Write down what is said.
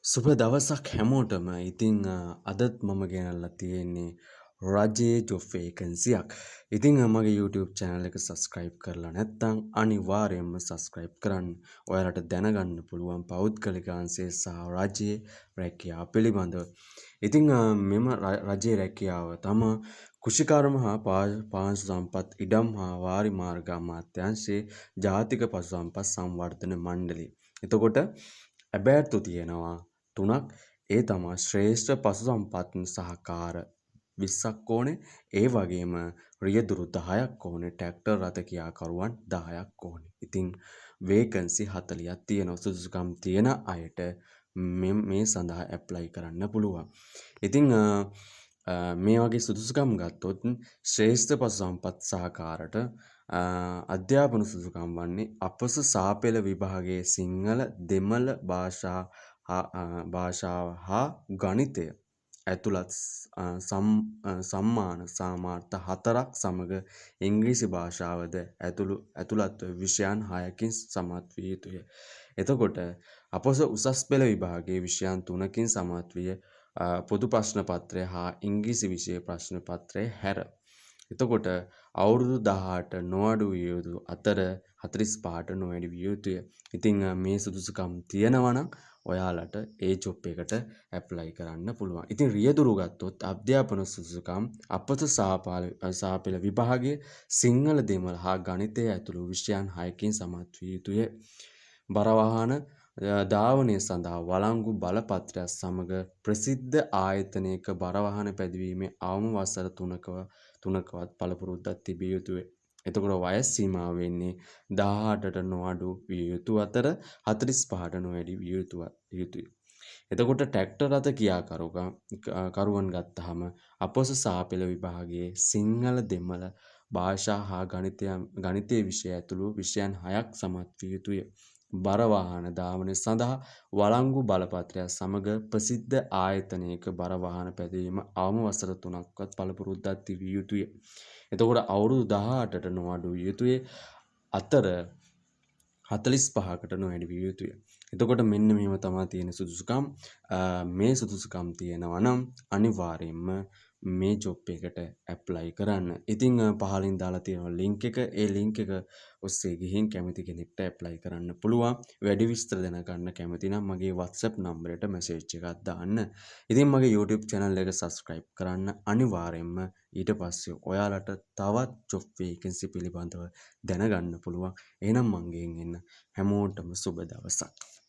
සුබ දවසක් හැමෝටම. ඉතිං අදත් මම ගෙනල්ලා තියෙන්නේ රජයේ ජොබ් වේකන්සියක්. ඉතිං මගේ YouTube channel එක subscribe කරලා නැත්නම් අනිවාර්යයෙන්ම subscribe කරන්න. ඔයාලට දැනගන්න පුළුවන් පෞද්ගලික අංශය සහ රජයේ රැකියාව පිළිබඳව. ඉතිං මෙම රජයේ රැකියාව තමා කෘෂිකර්ම හා පාංශු සම්පත් ඉඩම් හා වාරි මාර්ග අමාත්‍යාංශයේ ජාතික පශු සම්පත් සංවර්ධන මණ්ඩලය. එතකොට ඇබෑර්තු තියෙනවා 3ක්. ඒ තමා ශ්‍රේෂ්ඨ පශු සම්පත් සහකාර 20ක් ඕනේ. ඒ වගේම රියදුරු 10ක් ඕනේ. ට්‍රැක්ටර් රථ ක්‍රියාකරුවන් 10ක් ඕනේ. ඉතින් වේකන්සි 40ක් තියෙනවා. සුදුසුකම් තියෙන අයට මේ සඳහා ඇප්ලයි කරන්න පුළුවන්. ඉතින් මේ වගේ සුදුසුකම් ගත්තොත් ශ්‍රේෂ්ඨ පශු සම්පත් සහකාරට අධ්‍යාපන සුදුසුකම් වන්නේ අපොස සාපෙළ විභාගයේ සිංහල දෙමළ භාෂාව හා ගණිතය ඇතුළත් සම්මාන සාමාර්ථ 4ක් සමග ඉංග්‍රීසි භාෂාවද ඇතුළත් විෂයන් 6කින් සමත් විය යුතුය. එතකොට අපොස උසස් පෙළ විභාගයේ විෂයන් 3කින් සමත් විය පොදු ප්‍රශ්න පත්‍රය හා ඉංග්‍රීසි විෂය ප්‍රශ්න පත්‍රය හැර. එතකොට අවුරුදු 18 නොඅඩු විය යුතු අතර 45ට නොවැඩි විය යුතුය. ඉතින් මේ සුදුසුකම් තියෙනවා නම් ඔයාලට ඒ ජොබ් එකට ඇප්ලයි කරන්න පුළුවන්. ඉතින් රියදුරු ගත්තොත් අධ්‍යාපන සුදුසුකම් අපොස සාපෙළ විභාගයේ සිංහල දෙමළ හා ගණිතය ඇතුළු විෂයන් 6කින් සමත් විය යුතුය. බර වාහන ධාවනය සඳහා වළංගු බලපත්‍රයක් සමග ප්‍රසිද්ධ ආයතනයක බර වාහන පැදවීමේ අවම වසර 3කවත් පළපුරුද්දක් තිබිය යුතුය. එතකොට වයස් සීමාව වෙන්නේ 18ට නොඅඩු විය යුතු අතර 45ට නොවැඩි විය යුතුය. එතකොට ට්‍රැක්ටර් රථ ක්‍රියාකරුවන් ගත්තාම අපොස සාපෙළ විභාගයේ සිංහල දෙමළ භාෂා හා ගණිතය විෂය ඇතුළු විෂයන් 6ක් සමත් විය යුතුය. බර වාහන ධාවනය සඳහා වළංගු බලපත්‍රයක් සමග ප්‍රසිද්ධ ආයතනයක බර වාහන පැදවීම අවම වසර 3ක්වත් පළපුරුද්දක් තිබිය යුතුය. එතකොට අවුරුදු 18ට නොඅඩු විය යුතුය අතර 45කට නොවැඩි විය යුතුය. එතකොට මෙන්න මෙහෙම තමයි තියෙන සුදුසුකම්. මේ සුදුසුකම් තියෙනවා නම් අනිවාර්යයෙන්ම මේ ජොබ් එකට ඇප්ලයි කරන්න. ඉතින් පහලින් දාලා තියෙනවා ලින්ක් එක. ඒ ලින්ක් එක ඔස්සේ ගිහින් කැමති කෙනෙක්ට ඇප්ලයි කරන්න පුළුවන්. වැඩි විස්තර දැනගන්න කැමති නම් මගේ WhatsApp නම්බරයට මැසේජ් එකක් දාන්න. ඉතින් මගේ YouTube channel එක subscribe කරන්න අනිවාර්යයෙන්ම. ඊට පස්සේ ඔයාලට තවත් ජොබ් වේකන්සි පිළිබඳව දැනගන්න පුළුවන්. එහෙනම් මං ගෙන් එන්න හැමෝටම සුබ දවසක්.